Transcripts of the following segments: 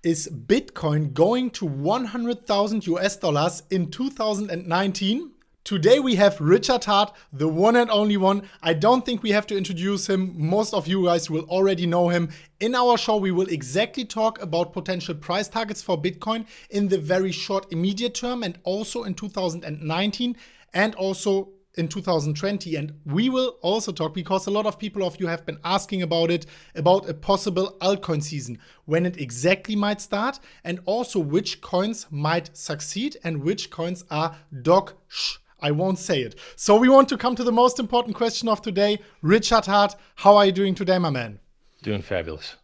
Is Bitcoin going to 100,000 US dollars in 2019? Today we have Richard Hart, the one and only one. I don't think we have to introduce him. Most of you guys will already know him. In our show, we will exactly talk about potential price targets for Bitcoin in the very short immediate term and also in 2019 and also in 2020. And we will also talk, because a lot of people of you have been asking about it, about a possible altcoin season, when it exactly might start, and also which coins might succeed and which coins are DOGSH. I won't say it. So we want to come to the most important question of today. Richard Hart, how are you doing today, my man? Doing fabulous.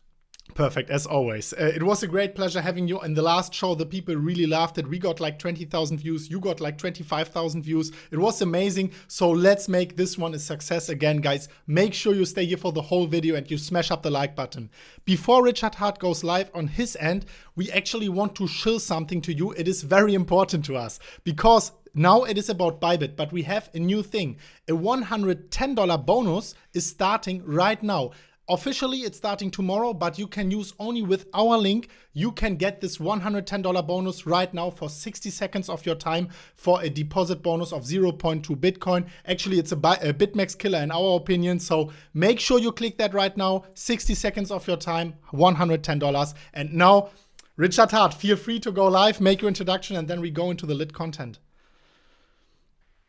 Perfect, as always. It was a great pleasure having you. In the last show, the people really laughed it. We got like 20,000 views. You got like 25,000 views. It was amazing. So let's make this one a success again, guys. Make sure you stay here for the whole video and you smash up the like button. Before Richard Hart goes live on his end, we actually want to show something to you. It is very important to us because now it is about Bybit, but we have a new thing. A $110 bonus is starting right now. Officially, it's starting tomorrow, but you can use only with our link. You can get this $110 bonus right now for 60 seconds of your time for a deposit bonus of 0.2 Bitcoin. Actually, it's a BitMax killer in our opinion. So make sure you click that right now. 60 seconds of your time, $110. And now, Richard Hart, feel free to go live, make your introduction, and then we go into the lit content.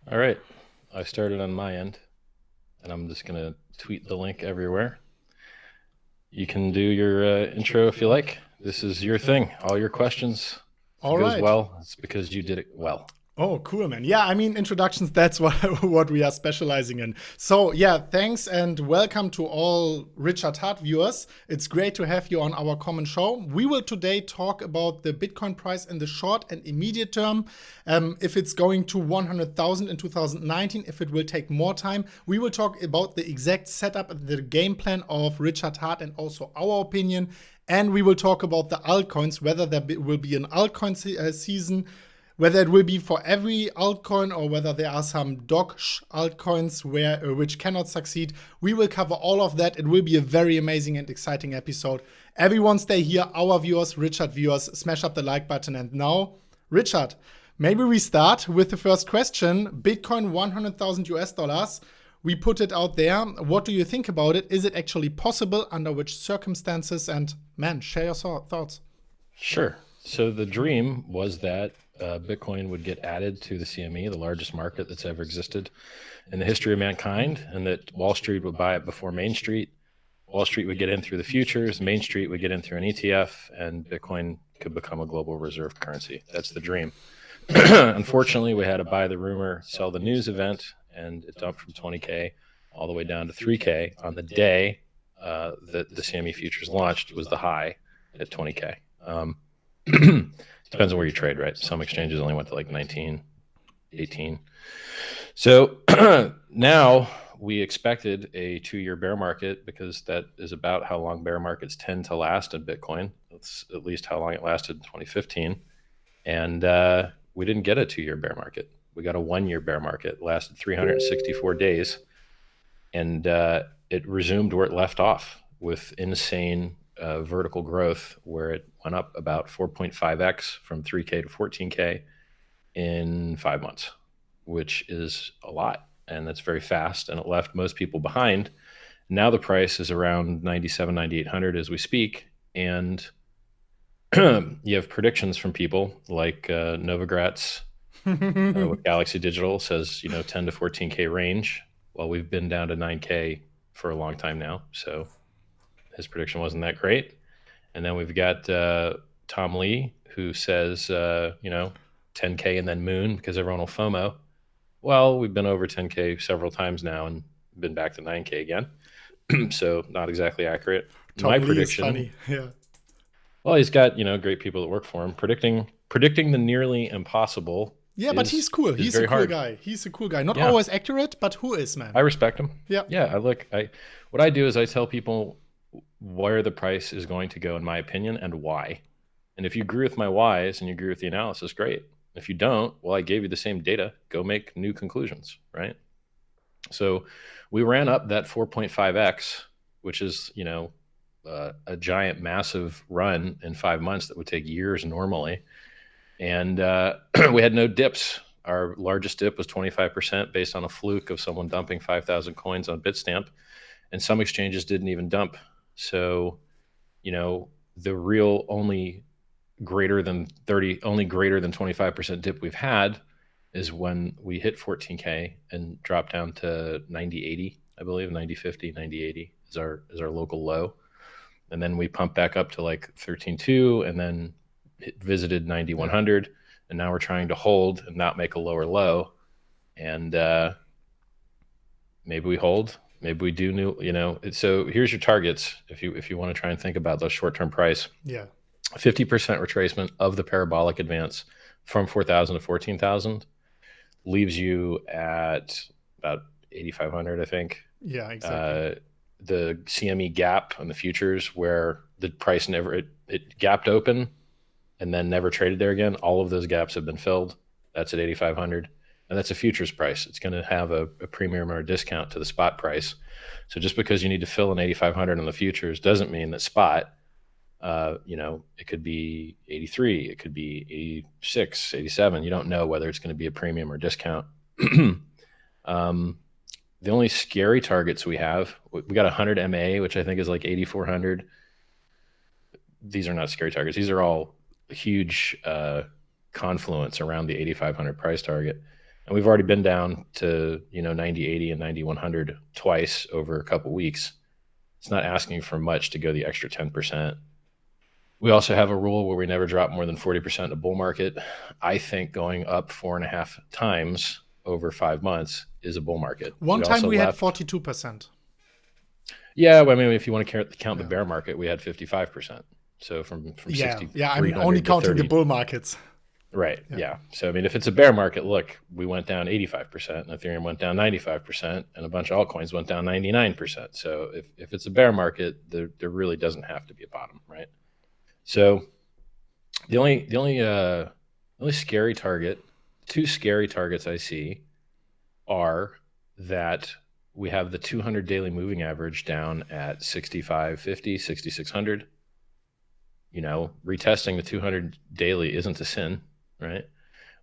All right. I started on my end, and I'm just going to tweet the link everywhere. You can do your intro if you like. This is your thing. All your questions. If it goes well, it's because you did it well. Oh, cool, man. Yeah, I mean, introductions, that's what we are specializing in. So, yeah, thanks and welcome to all Richard Hart viewers. It's great to have you on our common show. We will today talk about the Bitcoin price in the short and immediate term, if it's going to 100,000 in 2019, if it will take more time. We will talk about the exact setup and the game plan of Richard Hart and also our opinion. And we will talk about the altcoins, whether there will be an altcoin season, whether it will be for every altcoin or whether there are some DOGSH altcoins which cannot succeed. We will cover all of that. It will be a very amazing and exciting episode. Everyone stay here, our viewers, Richard viewers, smash up the like button. And now, Richard, maybe we start with the first question. Bitcoin 100,000 US dollars. We put it out there. What do you think about it? Is it actually possible? Under which circumstances? And man, share your thoughts. Sure. So the dream was that Bitcoin would get added to the CME, the largest market that's ever existed in the history of mankind, and that Wall Street would buy it before Main Street. Wall Street would get in through the futures, Main Street would get in through an ETF, and Bitcoin could become a global reserve currency. That's the dream. Unfortunately, we had to buy the rumor, sell the news event, and it dumped from 20K all the way down to 3K on the day that the CME futures launched. Was the high at 20K. Depends on where you trade, right? Some exchanges only went to like 19, 18. So now we expected a 2-year bear market because that is about how long bear markets tend to last in Bitcoin. That's at least how long it lasted in 2015. And we didn't get a 2-year bear market. We got a 1-year bear market. It lasted 364 days. And it resumed where it left off with insane vertical growth, where it went up about 4.5x from 3K to 14K in 5 months, which is a lot. And that's very fast. And it left most people behind. Now the price is around 97, 9,800 as we speak. And you have predictions from people like Novogratz with Galaxy Digital says, 10 to 14K range. Well, we've been down to 9K for a long time now. So his prediction wasn't that great. And then we've got Tom Lee, who says, 10K and then moon because everyone will FOMO. Well, we've been over 10K several times now and been back to 9K again. So not exactly accurate. Tom My Lee prediction. is funny. Yeah. Well, he's got, great people that work for him. Predicting the nearly impossible. Yeah, but he's cool. He's a cool guy. He's a cool guy. Not always accurate, but who is, man? I respect him. Yeah. Yeah. What I do is I tell people where the price is going to go, in my opinion, and why. And if you agree with my whys and you agree with the analysis, great. If you don't, well, I gave you the same data. Go make new conclusions, right? So we ran up that 4.5x, which is, a giant, massive run in 5 months that would take years normally. And we had no dips. Our largest dip was 25% based on a fluke of someone dumping 5,000 coins on Bitstamp. And some exchanges didn't even dump. So, the real only greater than 25% dip we've had is when we hit 14K and dropped down to 90.80, I believe 90.50, 90.80 is our local low. And then we pumped back up to like 13.2 and then visited 9100. And now we're trying to hold and not make a lower low. And maybe we hold, maybe we do new, so here's your targets. If you want to try and think about those short-term price, 50% retracement of the parabolic advance from 4,000 to 14,000 leaves you at about 8,500, I think. Yeah, exactly. The CME gap on the futures where the price it gapped open and then never traded there again. All of those gaps have been filled. That's at 8,500. And that's a futures price. It's going to have a premium or a discount to the spot price. So just because you need to fill an 8,500 on the futures doesn't mean that spot, it could be 83, it could be 86, 87. You don't know whether it's going to be a premium or discount. The only scary targets we have, we got 100 MA, which I think is like 8,400. These are not scary targets. These are all huge confluence around the 8,500 price target. And we've already been down to, 90.80 and 9,100 twice over a couple weeks. It's not asking for much to go the extra 10%. We also have a rule where we never drop more than 40% in a bull market. I think going up 4.5 times over 5 months is a bull market. One time we had 42%. Yeah, well, I mean, if you want to count the bear market, we had 55%. So from 60. Yeah, I'm only counting the bull markets. Right. Yeah. So I mean, if it's a bear market, look, we went down 85%, and Ethereum went down 95%, and a bunch of altcoins went down 99%. So if it's a bear market, there really doesn't have to be a bottom, right? So the only scary target, two scary targets I see are that we have the 200 daily moving average down at 6,550, 6,600. Retesting the 200 daily isn't a sin, right?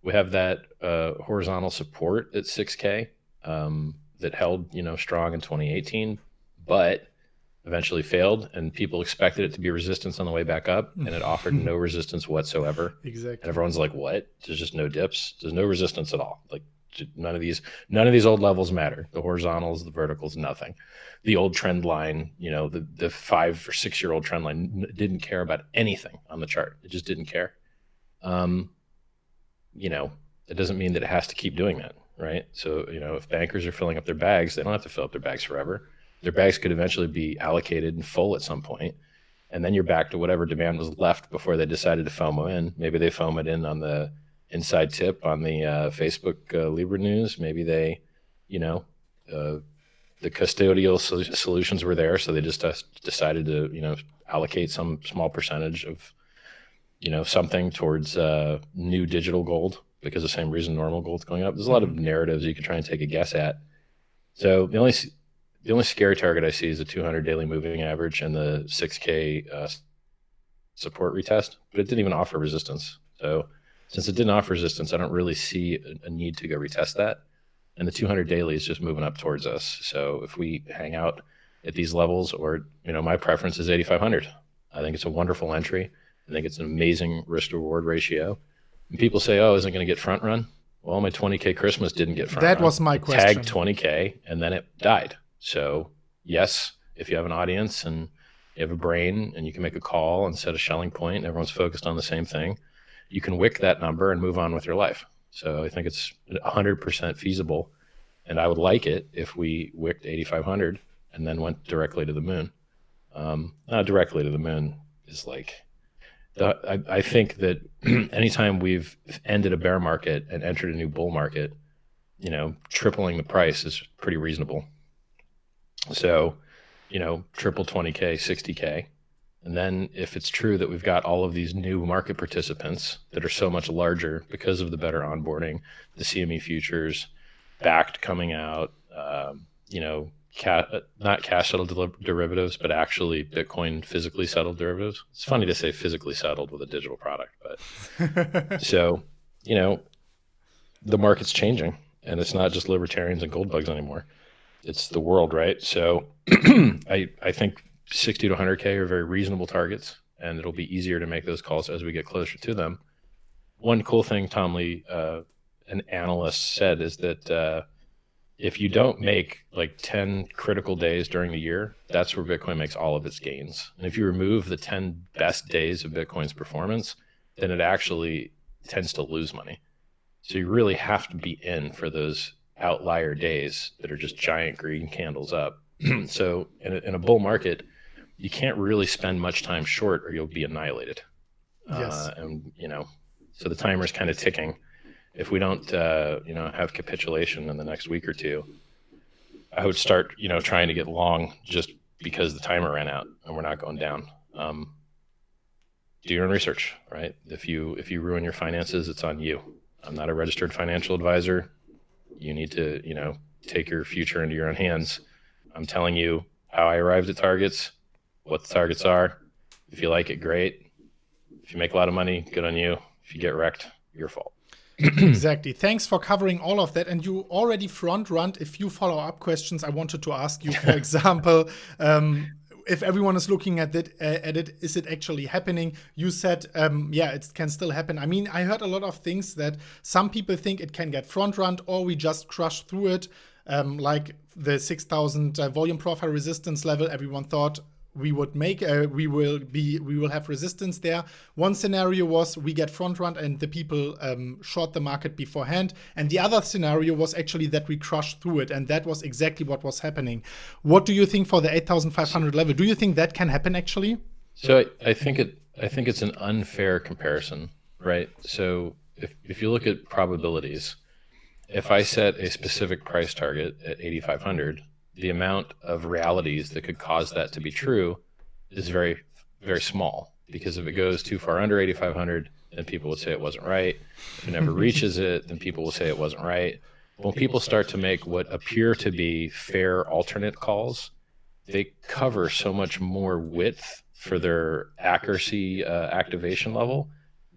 We have that horizontal support at 6K that held, strong in 2018, but eventually failed, and people expected it to be resistance on the way back up, and it offered no resistance whatsoever. Exactly. And everyone's like, what? There's just no dips. There's no resistance at all. Like none of these old levels matter. The horizontals, the verticals, nothing. The old trend line, the 5 or 6 year old trend line didn't care about anything on the chart. It just didn't care. It doesn't mean that it has to keep doing that, right? So, if bankers are filling up their bags, they don't have to fill up their bags forever. Their bags could eventually be allocated and full at some point, and then you're back to whatever demand was left before they decided to FOMO in. Maybe they FOMO it in on the inside tip on the Facebook Libra news. Maybe they, the custodial solutions were there, so they just decided to, allocate some small percentage of, something towards new digital gold because the same reason normal gold's going up. There's a lot of narratives you can try and take a guess at. So the only scary target I see is the 200 daily moving average and the 6K support retest, but it didn't even offer resistance. So since it didn't offer resistance, I don't really see a need to go retest that. And the 200 daily is just moving up towards us. So if we hang out at these levels, or, my preference is 8,500. I think it's a wonderful entry. I think it's an amazing risk to reward ratio. And people say, oh, isn't it going to get front run? Well, my 20K Christmas didn't get front run. That was my question. Tagged 20K and then it died. So yes, if you have an audience and you have a brain and you can make a call and set a shelling point and everyone's focused on the same thing, you can wick that number and move on with your life. So I think it's 100% feasible. And I would like it if we wicked 8,500 and then went directly to the moon. Not directly to the moon is like, I think that anytime we've ended a bear market and entered a new bull market, tripling the price is pretty reasonable. So, triple 20K, 60K. And then if it's true that we've got all of these new market participants that are so much larger because of the better onboarding, the CME futures, backed coming out, not cash settled derivatives, but actually Bitcoin physically settled derivatives. It's funny to say physically settled with a digital product, but so, you know, the market's changing, and it's not just libertarians and gold bugs anymore. It's the world, right? So I think 60 to 100K are very reasonable targets, and it'll be easier to make those calls as we get closer to them. One cool thing Tom Lee, an analyst, said is that if you don't make like 10 critical days during the year, that's where Bitcoin makes all of its gains. And if you remove the 10 best days of Bitcoin's performance, then it actually tends to lose money. So you really have to be in for those outlier days that are just giant green candles up. So in a bull market, you can't really spend much time short or you'll be annihilated. Yes. And, so the timer's kind of ticking. If we don't, have capitulation in the next week or two, I would start, trying to get long just because the timer ran out and we're not going down. Do your own research, right? If you ruin your finances, it's on you. I'm not a registered financial advisor. You need to, take your future into your own hands. I'm telling you how I arrived at targets, what the targets are. If you like it, great. If you make a lot of money, good on you. If you get wrecked, your fault. Exactly. Thanks for covering all of that. And you already front-runned a few follow-up questions I wanted to ask you. For example, if everyone is looking at it, is it actually happening? You said, it can still happen. I mean, I heard a lot of things that some people think it can get front-run or we just crush through it. Like the 6,000 volume profile resistance level, everyone thought we would make, we will have resistance there. One scenario was we get front run and the people short the market beforehand. And the other scenario was actually that we crushed through it. And that was exactly what was happening. What do you think for the 8,500 level? Do you think that can happen actually? So I think it's an unfair comparison, right? So if you look at probabilities, if I set a specific price target at 8,500, the amount of realities that could cause that to be true is very, very small. Because if it goes too far under 8,500, then people would say it wasn't right. If it never reaches it, then people will say it wasn't right. When people start to make what appear to be fair alternate calls, they cover so much more width for their accuracy activation level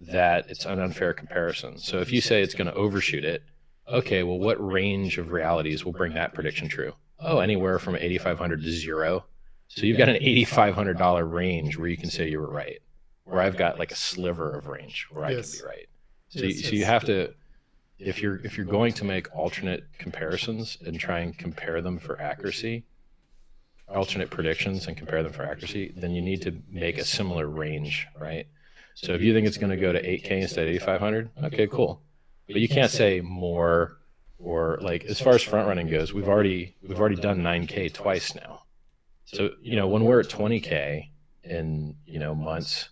that it's an unfair comparison. So if you say it's going to overshoot it, okay, well, what range of realities will bring that prediction true? Oh, anywhere from 8,500 to zero. So you've got an $8,500 range where you can say you were right, where I've got like a sliver of range where I can be right. So, you have to, if you're going to make alternate comparisons and try and compare them for accuracy, alternate predictions and compare them for accuracy, then you need to make a similar range, right? So if you think it's going to go to 8K instead of 8,500, okay, cool. But you can't say more. Or like as far as front running goes, we've already done 9K twice now. So when we're at 20K in months,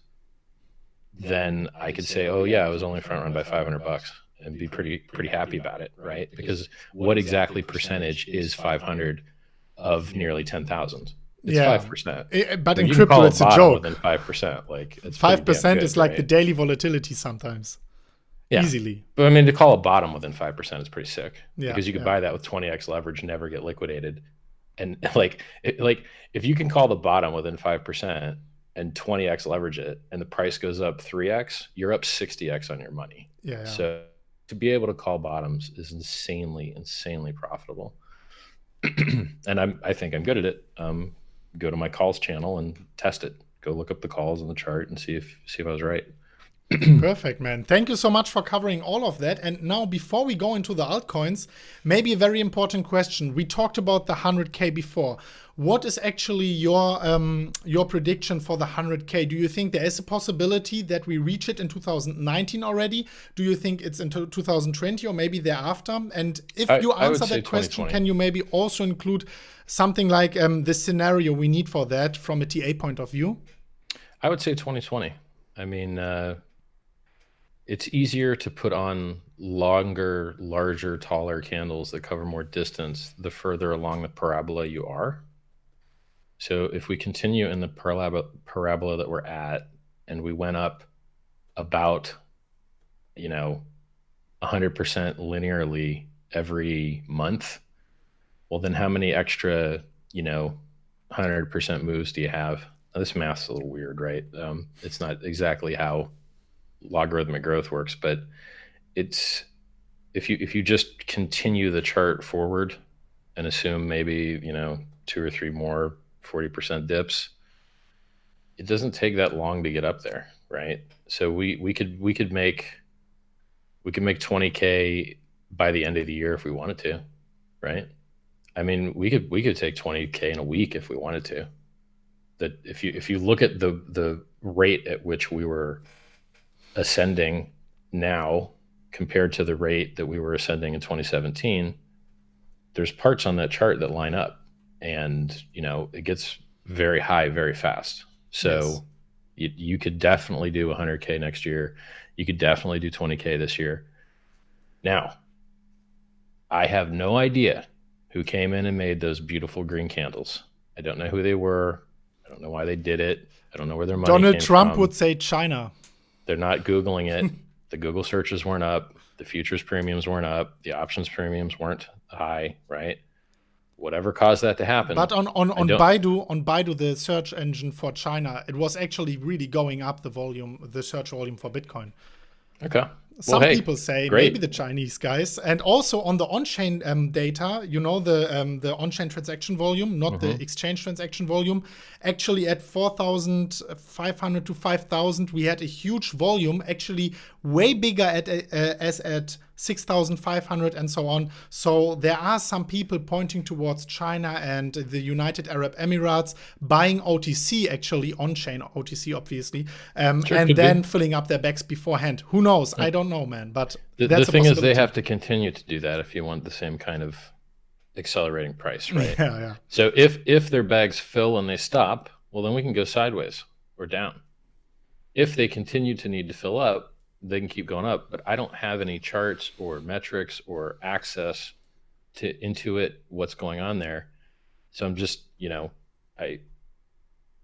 then I could say, oh yeah, I was only front run by $500 and be pretty happy about it, right? Because what exactly percentage is 500 of nearly 10,000? It's 5%. But in crypto, it's a joke. Than 5%, like it's 5% is like right? the daily volatility sometimes. Yeah. Easily. But I mean, to call a bottom within 5% is pretty sick. Yeah, because you could buy that with 20x leverage, never get liquidated. And like if you can call the bottom within 5% and 20x leverage it and the price goes up 3x, you're up 60x on your money. Yeah. So to be able to call bottoms is insanely profitable. And I think I'm good at it. Go to my calls channel and test it. Go look up the calls on the chart and see if I was right. Perfect, man. Thank you so much for covering all of that. And now, before we go into the altcoins, maybe a very important question. We talked about the 100K before. What is actually your prediction for the 100K? Do you think there is a possibility that we reach it in 2019 already? Do you think it's into 2020 or maybe thereafter? And if you answer that question, can you maybe also include something like the scenario we need for that from a TA point of view? I would say 2020. I mean, it's easier to put on longer, larger, taller candles that cover more distance the further along the parabola you are. So if we continue in the parabola that we're at and we went up about, 100% linearly every month, well, then how many extra 100% moves do you have? Now, this math's a little weird, right? It's not exactly how logarithmic growth works, but it's if you just continue the chart forward and assume maybe 2 or 3 more 40% dips, it doesn't take that long to get up there, right? So we could make 20K by the end of the year if we wanted to, right? I mean, we could take 20K in a week if we wanted to. That if you look at the rate at which we were ascending now compared to the rate that we were ascending in 2017, there's parts on that chart that line up, and it gets very high very fast. So yes, you could definitely do 100K next year. You could definitely do 20K this year. Now, I have no idea who came in and made those beautiful green candles. I don't know who they were. I don't know why they did it. I don't know where their money Donald came Trump from. would say China. They're not Googling it. The Google searches weren't up. The futures premiums weren't up. The options premiums weren't high, right? Whatever caused that to happen. But on Baidu, the search engine for China, it was actually really going up the search volume for Bitcoin. Okay. Some people say great. Maybe the Chinese guys, and also on the on-chain data, the on-chain transaction volume, not the exchange transaction volume. Actually, at 4,500 to 5,000, we had a huge volume. Actually, way bigger as at 6,500 and so on. So there are some people pointing towards China and the United Arab Emirates buying OTC, actually on-chain OTC, obviously, and then filling up their bags beforehand. Who knows? I don't know, man. But the thing is, they have to continue to do that if you want the same kind of accelerating price, right? Yeah. So if their bags fill and they stop, well, then we can go sideways or down. If they continue to need to fill up, they can keep going up, but I don't have any charts or metrics or access to intuit what's going on there. So I'm just,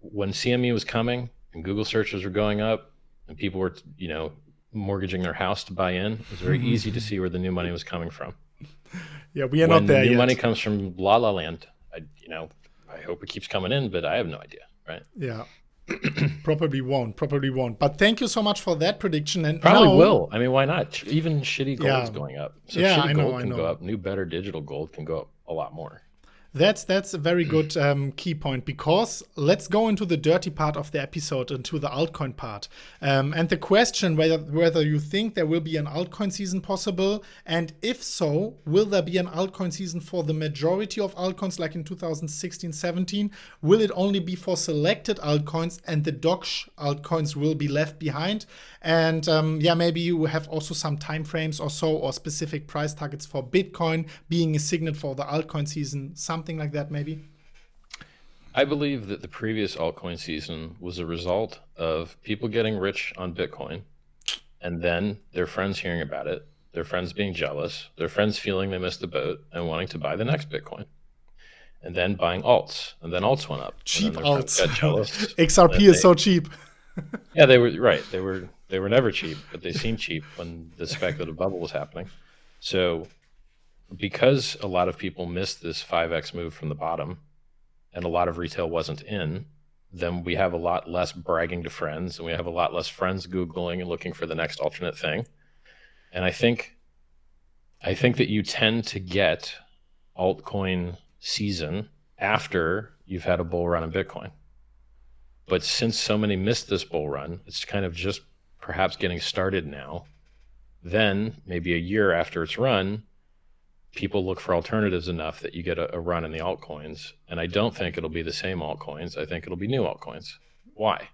when CME was coming and Google searches were going up and people were, mortgaging their house to buy in, it was very easy to see where the new money was coming from. Yeah, we are not there yet. When new money comes from La La Land, I hope it keeps coming in, but I have no idea, right? Yeah. Probably won't. But thank you so much for that prediction. And probably will. I mean, why not? Even shitty gold's going up. So shitty gold can go up. New, better digital gold can go up a lot more. That's a very good key point, because let's go into the dirty part of the episode, into the altcoin part. And the question whether you think there will be an altcoin season possible, and if so, will there be an altcoin season for the majority of altcoins like in 2016-17? Will it only be for selected altcoins and the DOGSH altcoins will be left behind? And maybe you have also some time frames or so, or specific price targets for Bitcoin being a signal for the altcoin season, something like that maybe? I believe that the previous altcoin season was a result of people getting rich on Bitcoin and then their friends hearing about it, their friends being jealous, their friends feeling they missed the boat and wanting to buy the next Bitcoin, and then buying alts, and then alts went up. Cheap alts. Got jealous. XRP is so cheap. Yeah, they were right. They were never cheap, but they seemed cheap when the speculative bubble was happening. So because a lot of people missed this 5x move from the bottom and a lot of retail wasn't in, then we have a lot less bragging to friends, and we have a lot less friends Googling and looking for the next alternate thing. And I think that you tend to get altcoin season after you've had a bull run in Bitcoin. But since so many missed this bull run, it's kind of just perhaps getting started now. Then maybe a year after it's run, people look for alternatives enough that you get a run in the altcoins. And I don't think it'll be the same altcoins. I think it'll be new altcoins. Why?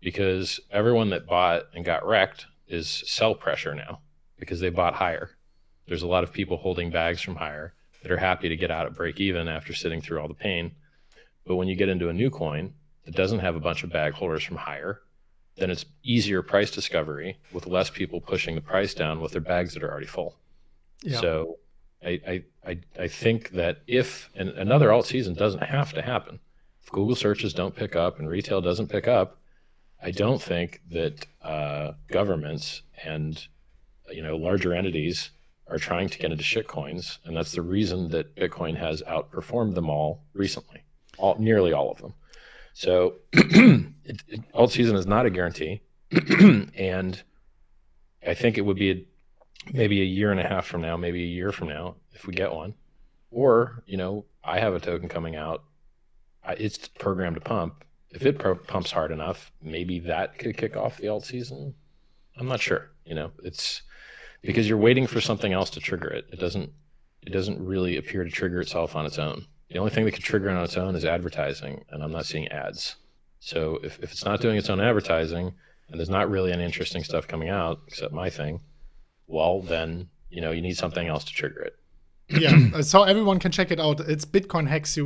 Because everyone that bought and got wrecked is sell pressure now because they bought higher. There's a lot of people holding bags from higher that are happy to get out at break even after sitting through all the pain. But when you get into a new coin that doesn't have a bunch of bag holders from higher, then it's easier price discovery with less people pushing the price down with their bags that are already full. Yeah. So I think that if another alt season doesn't have to happen, if Google searches don't pick up and retail doesn't pick up, I don't think that governments and larger entities are trying to get into shitcoins, and that's the reason that Bitcoin has outperformed them all recently, nearly all of them. So alt season is not a guarantee, and I think it would be maybe a year and a half from now, maybe a year from now, if we get one. Or, I have a token coming out. It's programmed to pump. If it pumps hard enough, maybe that could kick off the alt season. I'm not sure. It's because you're waiting for something else to trigger it. It doesn't really appear to trigger itself on its own. The only thing that could trigger it on its own is advertising, and I'm not seeing ads. So if it's not doing its own advertising, and there's not really any interesting stuff coming out except my thing, well, then, you need something else to trigger it. Yeah, so everyone can check it out. It's Bitcoin Hex.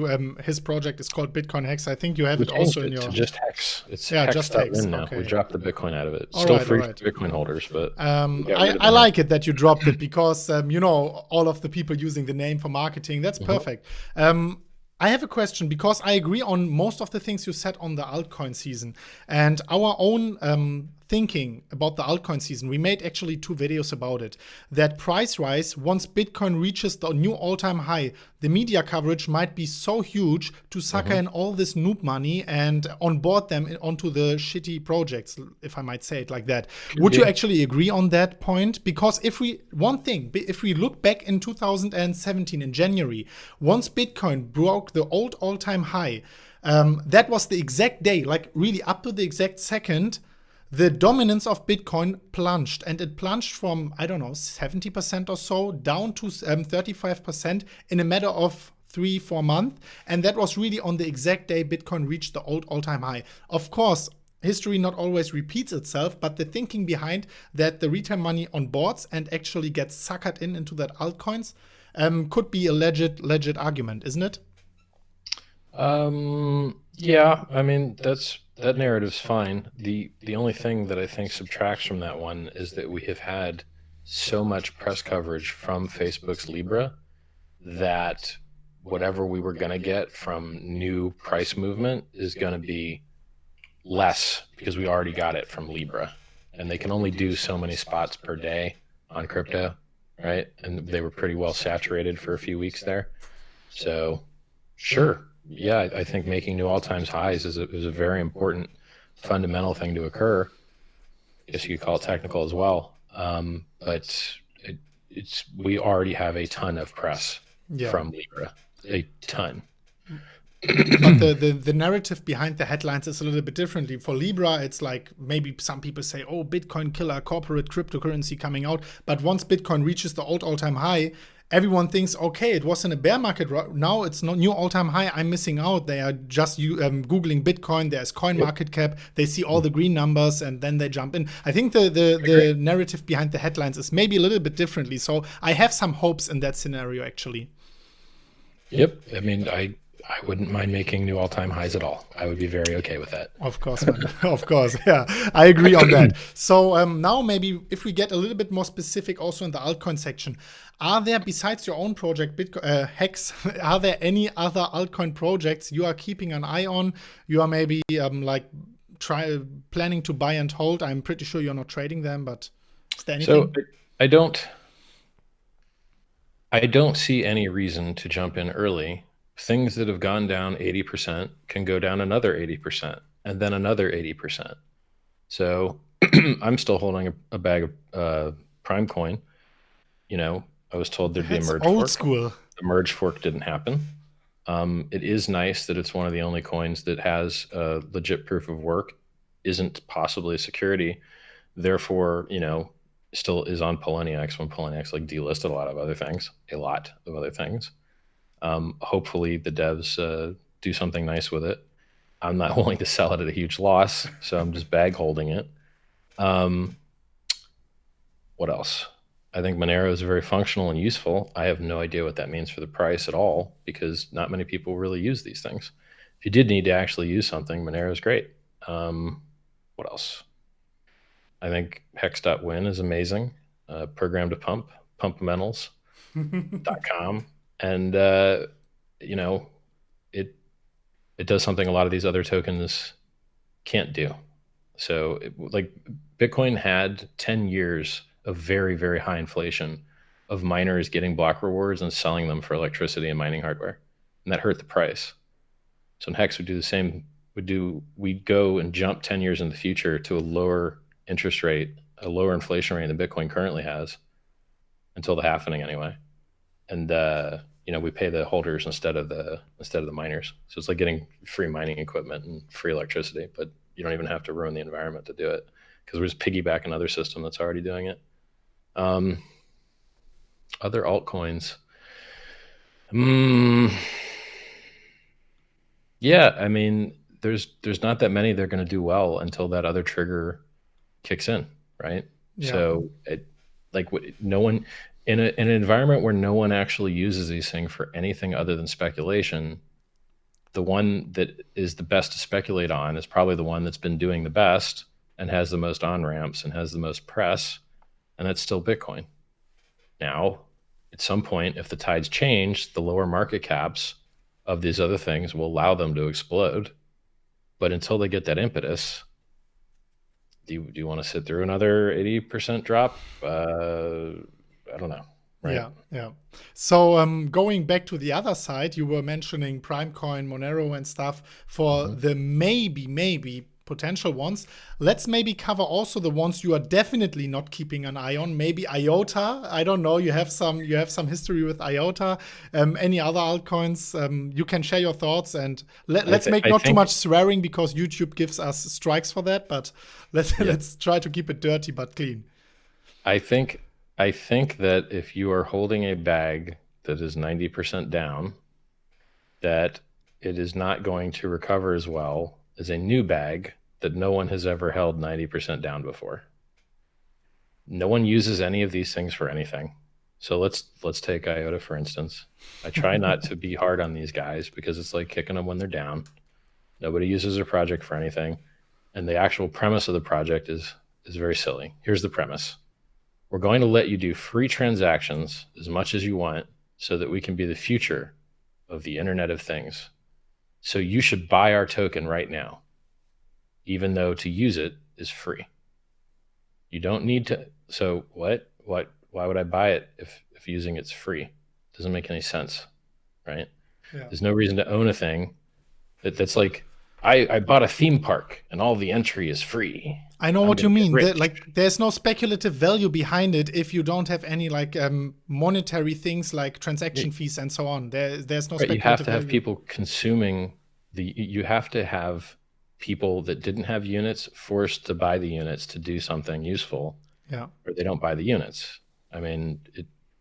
His project is called Bitcoin Hex. I think you have it also in your. Just Hex. It's just Hex now. Okay. We dropped the Bitcoin out of it. Still free for Bitcoin holders, but I like it that you dropped it because all of the people using the name for marketing. That's perfect. I have a question because I agree on most of the things you said on the altcoin season and our own thinking about the altcoin season. We made actually 2 videos about it. That price rise, once Bitcoin reaches the new all-time high, the media coverage might be so huge to sucker in all this noob money and onboard them onto the shitty projects, if I might say it like that. Would you actually agree on that point? Because if we look back in 2017 in January, once Bitcoin broke the old all-time high, that was the exact day, like really up to the exact second, the dominance of Bitcoin plunged, and it plunged from, 70% or so down to 35% in a matter of 3-4 months. And that was really on the exact day Bitcoin reached the old all-time high. Of course, history not always repeats itself, but the thinking behind that the retail money on boards and actually gets suckered into that altcoins could be a legit argument, isn't it? Yeah, that narrative's fine. The only thing that I think subtracts from that one is that we have had so much press coverage from Facebook's Libra that whatever we were going to get from new price movement is going to be less because we already got it from Libra, and they can only do so many spots per day on crypto, right? And they were pretty well saturated for a few weeks there. So sure. Yeah, I think making new all-time highs is a very important fundamental thing to occur. I guess you could call it technical as well. But we already have a ton of press from Libra, a ton. But the narrative behind the headlines is a little bit differently. For Libra, it's like maybe some people say, oh, Bitcoin killer, corporate cryptocurrency coming out. But once Bitcoin reaches the old all-time high, everyone thinks, okay, it was in a bear market. Now it's not new all-time high. I'm missing out. They are just Googling Bitcoin. There's coin market cap. They see all the green numbers and then they jump in. I think the narrative behind the headlines is maybe a little bit differently. So I have some hopes in that scenario, actually. Yep. I wouldn't mind making new all-time highs at all. I would be very okay with that. Of course, man. Of course. Yeah, I agree on that. So now maybe if we get a little bit more specific also in the altcoin section, are there, besides your own project, Bitcoin, Hex, are there any other altcoin projects you are keeping an eye on? You are maybe planning to buy and hold? I'm pretty sure you're not trading them, but is there anything? So I don't see any reason to jump in early. Things that have gone down 80% can go down another 80% and then another 80%. So I'm still holding a bag of Prime Coin. I was told there'd be a merge fork. Old school. The merge fork didn't happen. It is nice that it's one of the only coins that has a legit proof of work, isn't possibly a security, therefore, still is on Poloniex when Poloniex delisted a lot of other things. Hopefully the devs do something nice with it. I'm not willing to sell it at a huge loss, so I'm just bag holding it. What else? I think Monero is very functional and useful. I have no idea what that means for the price at all because not many people really use these things. If you did need to actually use something, Monero is great. What else? I think hex.win is amazing. Program to pump, pumpmentals.com. And, it does something a lot of these other tokens can't do. So Bitcoin had 10 years of very, very high inflation of miners getting block rewards and selling them for electricity and mining hardware, and that hurt the price. So in Hex, we do the same. We'd go and jump 10 years in the future to a lower interest rate, a lower inflation rate than Bitcoin currently has, until the halvening anyway. And we pay the holders instead of the miners. So it's like getting free mining equipment and free electricity, but you don't even have to ruin the environment to do it, because we're just piggybacking another system that's already doing it. Other altcoins. Yeah, I mean, there's not that many that are going to do well until that other trigger kicks in, right? Yeah. So no one in an environment where no one actually uses these things for anything other than speculation, the one that is the best to speculate on is probably the one that's been doing the best and has the most on-ramps and has the most press, and that's still Bitcoin. Now, at some point, if the tides change, the lower market caps of these other things will allow them to explode. But until they get that impetus, do you want to sit through another 80% drop? I don't know. Right? Yeah. So going back to the other side, you were mentioning Primecoin, Monero, and stuff for the maybe potential ones. Let's maybe cover also the ones you are definitely not keeping an eye on. Maybe IOTA. I don't know. You have some history with IOTA. Any other altcoins? You can share your thoughts, and let's make not too much swearing, because YouTube gives us strikes for that. But let's try to keep it dirty but clean. I think that if you are holding a bag that is 90% down, that it is not going to recover as well as a new bag that no one has ever held 90% down before. No one uses any of these things for anything. So let's take IOTA, for instance. I try not to be hard on these guys, because it's like kicking them when they're down. Nobody uses their project for anything. And the actual premise of the project is very silly. Here's the premise. We're going to let you do free transactions as much as you want, so that we can be the future of the Internet of Things. So you should buy our token right now, even though to use it is free. You don't need to. So what? Why would I buy it if using it's free? Doesn't make any sense, right? Yeah. There's no reason to own a thing that's like, I bought a theme park and all the entry is free. I know what you mean. There's no speculative value behind it if you don't have any monetary things like transaction fees and so on. There's no speculative value. You have to have people consuming you have to have people that didn't have units forced to buy the units to do something useful. Yeah. Or they don't buy the units. I mean,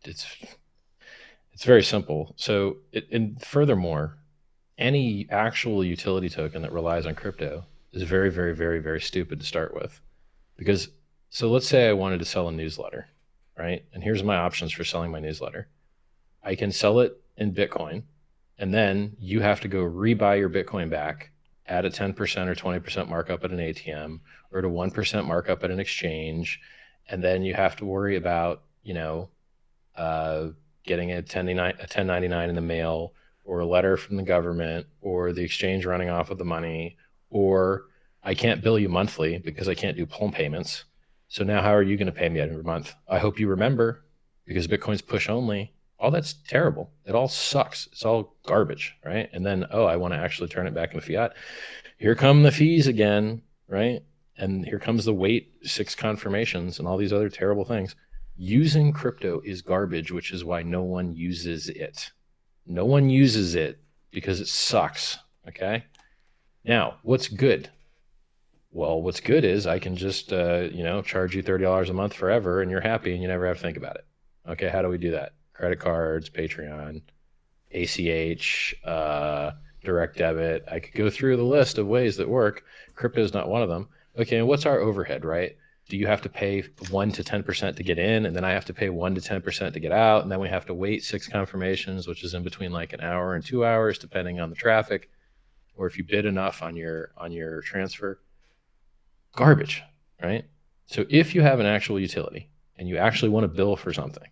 it's very simple. So and furthermore, any actual utility token that relies on crypto is very, very, very, very stupid to start with. Because, so let's say I wanted to sell a newsletter, right? And here's my options for selling my newsletter. I can sell it in Bitcoin, and then you have to go rebuy your Bitcoin back at a 10% or 20% markup at an ATM, or at a 1% markup at an exchange. And then you have to worry about, getting a 1099 in the mail, or a letter from the government, or the exchange running off with the money, or I can't bill you monthly because I can't do pull payments. So now how are you going to pay me every month? I hope you remember, because Bitcoin's push only. All that's terrible. It all sucks. It's all garbage, right? And then, I want to actually turn it back into fiat. Here come the fees again, right? And here comes the wait 6 confirmations and all these other terrible things. Using crypto is garbage, which is why no one uses it. No one uses it because it sucks, okay? Now, what's good? Well, what's good is I can just, charge you $30 a month forever, and you're happy and you never have to think about it. Okay, how do we do that? Credit cards, Patreon, ACH, direct debit. I could go through the list of ways that work. Crypto is not one of them. Okay, and what's our overhead, right? Do you have to pay 1 to 10% to get in, and then I have to pay 1 to 10% to get out, and then we have to wait 6 confirmations, which is in between like an hour and 2 hours, depending on the traffic, or if you bid enough on your transfer. Garbage, right? So if you have an actual utility and you actually want to bill for something,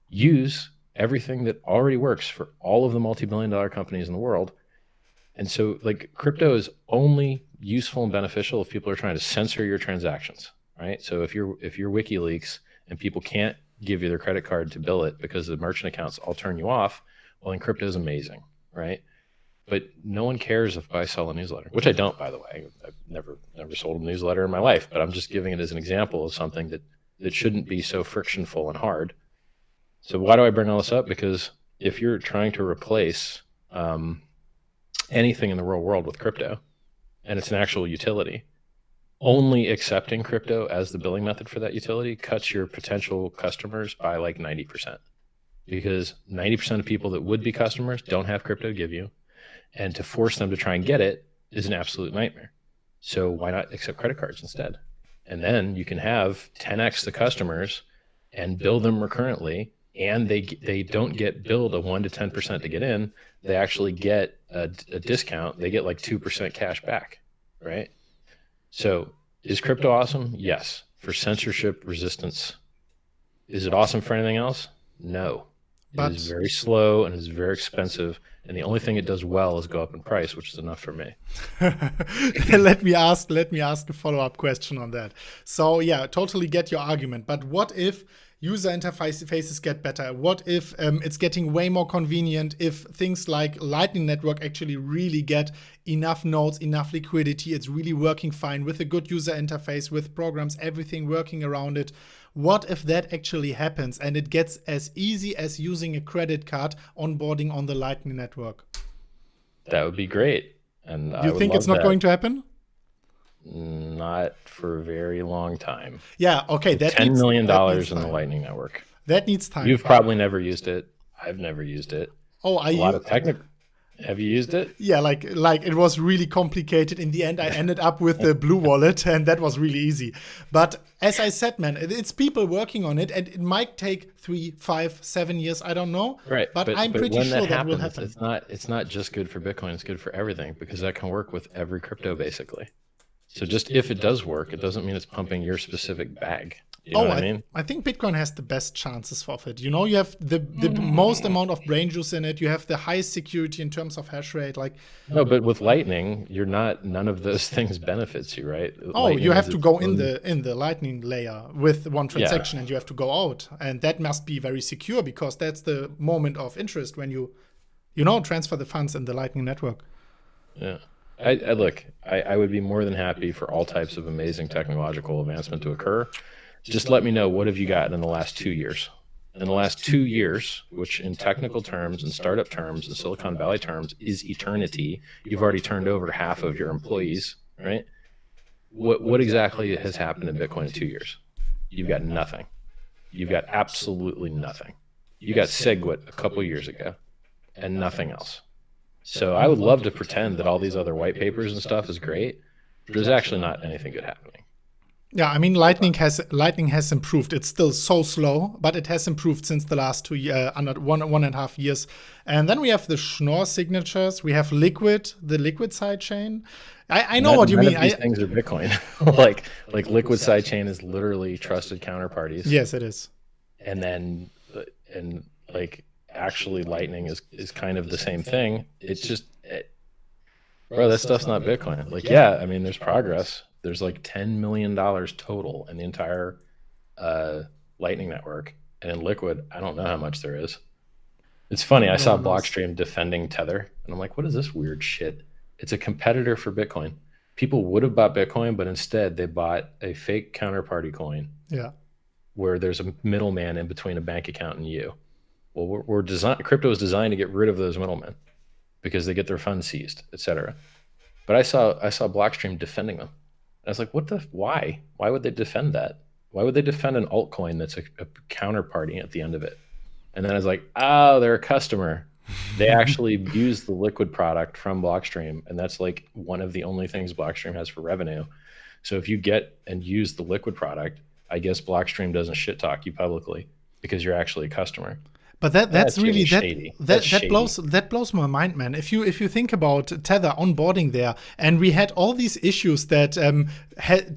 use everything that already works for all of the multi-billion-dollar companies in the world. And so crypto is only useful and beneficial if people are trying to censor your transactions, right? So if you're WikiLeaks and people can't give you their credit card to bill it because the merchant accounts all turn you off. Well, in crypto is amazing, right? But no one cares if I sell a newsletter, which I don't, by the way. I've never sold a newsletter in my life, but I'm just giving it as an example of something that shouldn't be so frictionful and hard. So why do I bring all this up? Because if you're trying to replace anything in the real world with crypto, and it's an actual utility, only accepting crypto as the billing method for that utility cuts your potential customers by like 90%, because 90% of people that would be customers don't have crypto to give you. And to force them to try and get it is an absolute nightmare. So why not accept credit cards instead? And then you can have 10x the customers and bill them recurrently, and they don't get billed a 1 to 10% to get in. They actually get a discount. They get like 2% cash back, right? So is crypto awesome? Yes. For censorship resistance. Is it awesome for anything else? No. It is very slow and it's very expensive. And the only thing it does well is go up in price, which is enough for me. Let me ask a follow-up question on that. So yeah, totally get your argument. But what if user interfaces get better? What if it's getting way more convenient, if things like Lightning Network actually really get enough nodes, enough liquidity, it's really working fine with a good user interface, with programs, everything working around it? What if that actually happens and it gets as easy as using a credit card onboarding on the Lightning Network? That would be great. And you think it's not going to happen? Not for a very long time. Yeah, okay. That $10 million in the Lightning Network. That needs time. You've probably never used it. I've never used it. Oh, a lot of technical. Have you used it? Yeah, like it was really complicated. In the end, I ended up with the Blue Wallet, and that was really easy. But as I said, man, it's people working on it, and it might take 3, 5, 7 years. I don't know. Right. But I'm pretty sure that will happen. It's not just good for Bitcoin. It's good for everything, because that can work with every crypto, basically. So just if it does work, it doesn't mean it's pumping your specific bag. You know what I mean? I think Bitcoin has the best chances of it. You know, you have the most amount of brain juice in it. You have the highest security in terms of hash rate. No, but with Lightning, none of those things benefits you, right? Oh, Lightning, you have to go in the Lightning layer with one transaction, and you have to go out, and that must be very secure, because that's the moment of interest when you transfer the funds in the Lightning Network. Yeah. I would be more than happy for all types of amazing technological advancement to occur. Just let me know, what have you gotten in the last 2 years? In the last 2 years, which in technical terms and startup terms and Silicon Valley terms is eternity, you've already turned over half of your employees, right? What exactly has happened in Bitcoin in 2 years? You've got nothing. You've got absolutely nothing. You got SegWit a couple years ago and nothing else. So I would love to pretend that all these other white papers and stuff is great, but there's actually not anything good happening. Yeah, I mean, Lightning has improved. It's still so slow, but it has improved since the last 2 years, under 1.5 years. And then we have the Schnorr signatures. We have Liquid, the Liquid sidechain. I know what you mean. These things are Bitcoin. like Liquid sidechain is literally trusted counterparties. Yes, it is. And then actually Lightning is kind of the same thing. It's just, bro, that stuff's not Bitcoin. I mean, there's progress. There's like $10 million total in the entire Lightning Network. And in Liquid, I don't know how much there is. It's funny. I saw Blockstream defending Tether, and I'm like, what is this weird shit? It's a competitor for Bitcoin. People would have bought Bitcoin, but instead they bought a fake counterparty coin. Yeah. Where there's a middleman in between a bank account and you. Well, crypto is designed to get rid of those middlemen because they get their funds seized, etc. But I saw Blockstream defending them. I was like, why? Why would they defend that? Why would they defend an altcoin that's a counterparty at the end of it? And then I was like, oh, they're a customer. They actually use the Liquid product from Blockstream, and that's like one of the only things Blockstream has for revenue. So if you get and use the Liquid product, I guess Blockstream doesn't shit talk you publicly because you're actually a customer. But that's really shady. That blows my mind, man. If you think about Tether onboarding there, and we had all these issues that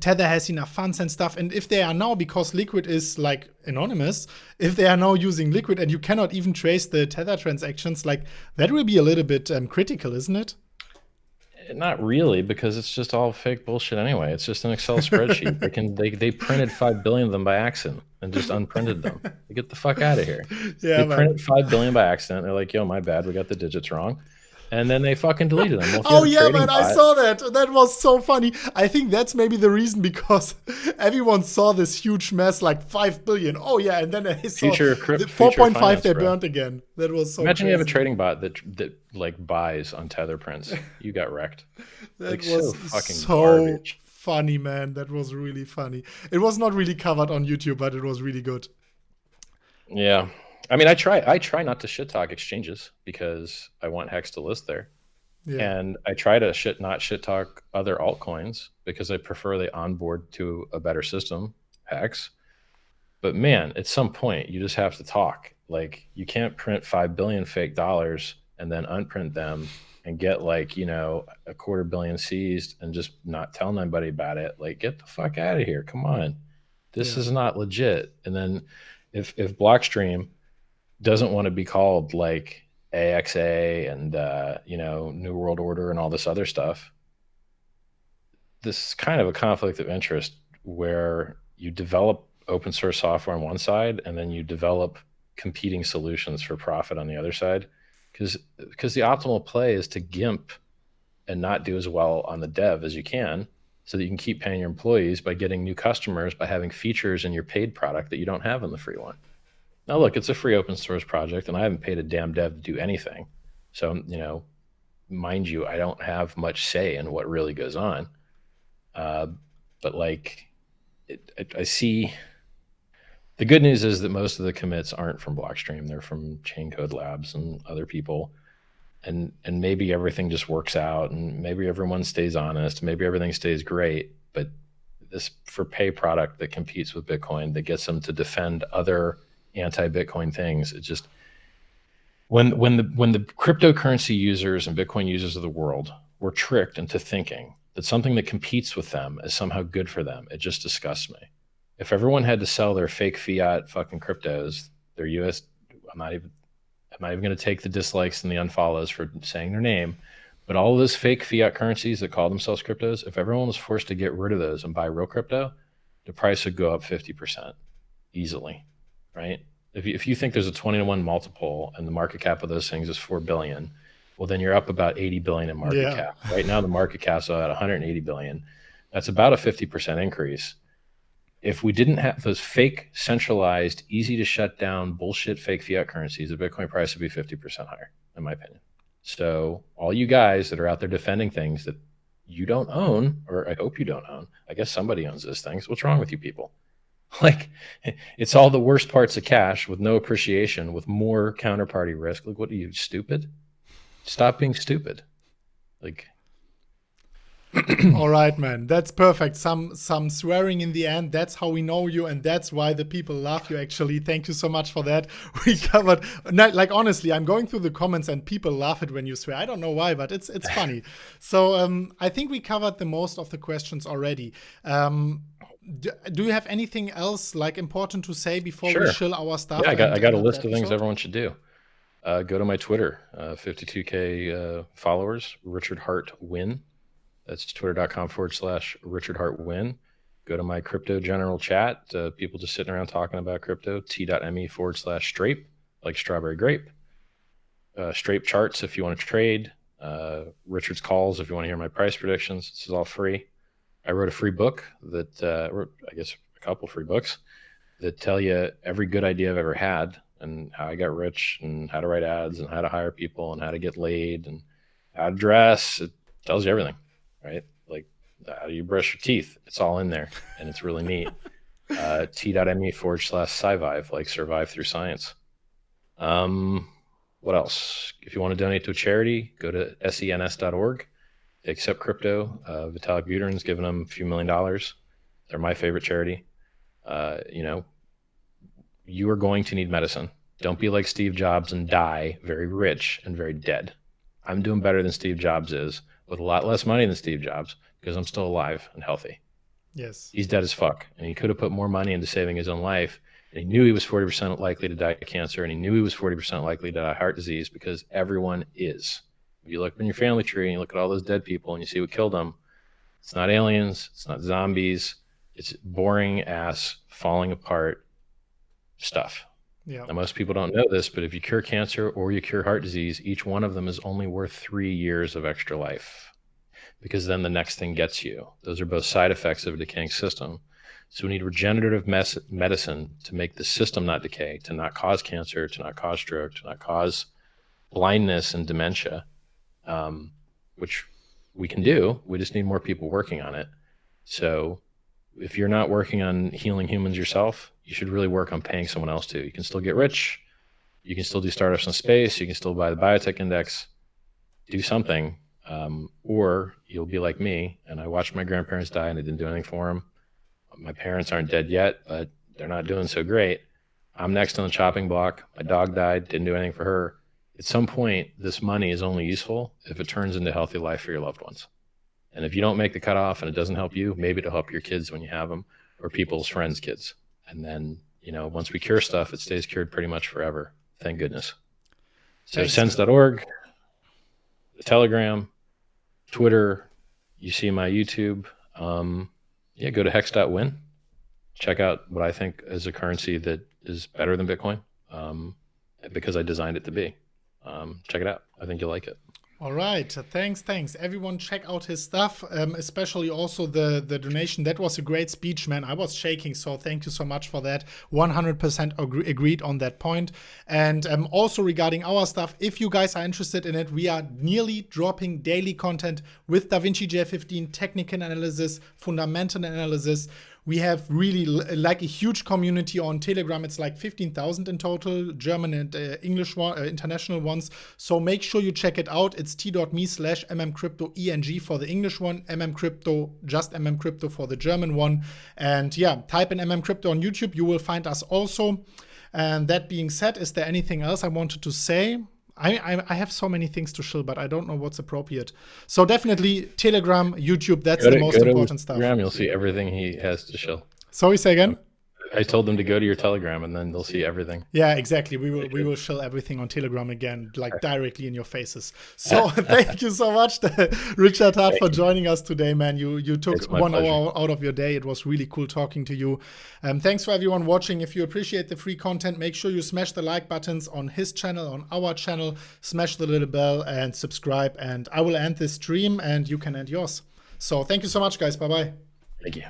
Tether has enough funds and stuff, and if they are now, because Liquid is like anonymous, if they are now using Liquid and you cannot even trace the Tether transactions, like that will be a little bit critical, isn't it? Not really, because it's just all fake bullshit anyway. It's just an Excel spreadsheet. They printed 5 billion of them by accident. and just unprinted them. Get the fuck out of here. Yeah, They man. printed 5 billion by accident. They're like, yo, my bad, we got the digits wrong. And then they fucking deleted them. Well, if you Oh have a yeah, trading man, I bot, saw that. That was so funny. I think that's maybe the reason because everyone saw this huge mess, like 5 billion. Oh yeah, and then they saw the future 4.5 finance, they bro. burnt again. That was so Imagine you have a crazy. trading bot that like buys on tether prints. You got wrecked. That Like so was fucking so garbage. funny, man. That was really funny. It was not really covered on YouTube, but it was really good. Yeah. I mean, I try not to shit talk exchanges because I want Hex to list there. Yeah. And I try to not shit talk other altcoins because I prefer they onboard to a better system, Hex. But man, at some point you just have to talk. Like you can't print 5 billion fake dollars and then unprint them and get like, a quarter billion seized and just not tell anybody about it. Like get the fuck out of here. Come on. This Yeah. is not legit. And then if Blockstream doesn't want to be called like AXA and New World Order and all this other stuff, this is kind of a conflict of interest where you develop open source software on one side and then you develop competing solutions for profit on the other side, because the optimal play is to gimp and not do as well on the dev as you can so that you can keep paying your employees by getting new customers by having features in your paid product that you don't have in the free one. Now look, it's a free open source project and I haven't paid a damn dev to do anything, so mind you, I don't have much say in what really goes on. uh, but like I see the good news is that most of the commits aren't from Blockstream. They're from Chain Code Labs and other people. And maybe everything just works out and maybe everyone stays honest. Maybe everything stays great. But this for pay product that competes with Bitcoin, that gets them to defend other anti-Bitcoin things. It just when the cryptocurrency users and Bitcoin users of the world were tricked into thinking that something that competes with them is somehow good for them, it just disgusts me. If everyone had to sell their fake fiat fucking cryptos, their US, I'm not even going to take the dislikes and the unfollows for saying their name, but all of those fake fiat currencies that call themselves cryptos, if everyone was forced to get rid of those and buy real crypto, the price would go up 50% easily, right? If you think there's a 20 to 1 multiple and the market cap of those things is 4 billion, well, then you're up about 80 billion in market Yeah. cap. Right now, the market cap's at 180 billion. That's about a 50% increase. If we didn't have those fake, centralized, easy to shut down bullshit fake fiat currencies, the Bitcoin price would be 50% higher, in my opinion. So all you guys that are out there defending things that you don't own, or I hope you don't own, I guess somebody owns those things. What's wrong with you people? Like, it's all the worst parts of cash with no appreciation, with more counterparty risk. Like, what are you, stupid? Stop being stupid. Like, All right, man. That's perfect. Some swearing in the end. That's how we know you, and that's why the people love you. Actually, thank you so much for that. We covered. Like honestly, I'm going through the comments, and people laugh it when you swear. I don't know why, but it's funny. So I think we covered the most of the questions already. Do you have anything else like important to say before we sure. shill our stuff? Yeah, I and got end a up the list of things episode? everyone should do. Go to my Twitter, 52K followers, Richard Hart Win. That's twitter.com/Richard Hart Win. Go to my crypto general chat. People just sitting around talking about crypto, t.me/Strape, like strawberry grape. Strape charts if you want to trade. Richard's calls if you want to hear my price predictions. This is all free. I wrote a free book that, I guess a couple free books that tell you every good idea I've ever had and how I got rich and how to write ads and how to hire people and how to get laid and how to dress. It tells you everything, right? Like how do you brush your teeth? It's all in there and it's really neat. T.me/Scivive, like survive through science. What else? If you want to donate to a charity, go to sens.org. They accept crypto. Vitalik Buterin's given them a few $1,000,000. They're my favorite charity. You are going to need medicine. Don't be like Steve Jobs and die very rich and very dead. I'm doing better than Steve Jobs is with a lot less money than Steve Jobs because I'm still alive and healthy. Yes. He's dead as fuck. And he could have put more money into saving his own life. And he knew he was 40% likely to die of cancer. And he knew he was 40% likely to die of heart disease because everyone is. If you look in your family tree and you look at all those dead people and you see what killed them, it's not aliens. It's not zombies. It's boring ass falling apart stuff. Yeah. Now, most people don't know this, but if you cure cancer or you cure heart disease, each one of them is only worth 3 years of extra life, because then the next thing gets you. Those are both side effects of a decaying system. So we need regenerative medicine to make the system not decay, to not cause cancer, to not cause stroke, to not cause blindness and dementia, which we can do. We just need more people working on it. So if you're not working on healing humans yourself, you should really work on paying someone else to. You can still get rich. You can still do startups in space. You can still buy the biotech index. Do something, or you'll be like me. And I watched my grandparents die and I didn't do anything for them. My parents aren't dead yet, but they're not doing so great. I'm next on the chopping block. My dog died, didn't do anything for her. At some point, this money is only useful if it turns into healthy life for your loved ones. And if you don't make the cutoff and it doesn't help you, maybe it'll help your kids when you have them, or people's friends' kids. And then, once we cure stuff, it stays cured pretty much forever. Thank goodness. So sense.org, the Telegram, Twitter, you see my YouTube. Go to hex.win. Check out what I think is a currency that is better than Bitcoin, because I designed it to be. Check it out. I think you'll like it. All right. Thanks. Everyone check out his stuff, especially also the donation. That was a great speech, man. I was shaking, so thank you so much for that. 100% agreed on that point. And also regarding our stuff, if you guys are interested in it, we are nearly dropping daily content with DaVinci J15, technical analysis, fundamental analysis. We have really like a huge community on Telegram. It's like 15,000 in total, German and English international ones. So make sure you check it out. It's t.me/mmcryptoeng for the English one, MMCrypto, just MMCrypto for the German one. And yeah, type in MMCrypto on YouTube. You will find us also. And that being said, is there anything else I wanted to say? I have so many things to shill, but I don't know what's appropriate. So definitely Telegram, YouTube, that's the most important stuff. Telegram, you'll see everything he has to shill. Sorry, say again? I told them to go to your Telegram and then they'll see everything. Yeah, exactly. We will shill everything on Telegram again, like directly in your faces. So thank you so much, Richard Hart, for joining us today, man. You took 1 hour out of your day. It was really cool talking to you. Thanks for everyone watching. If you appreciate the free content, make sure you smash the like buttons on his channel, on our channel, smash the little bell and subscribe. And I will end this stream and you can end yours. So thank you so much, guys. Bye-bye. Thank you.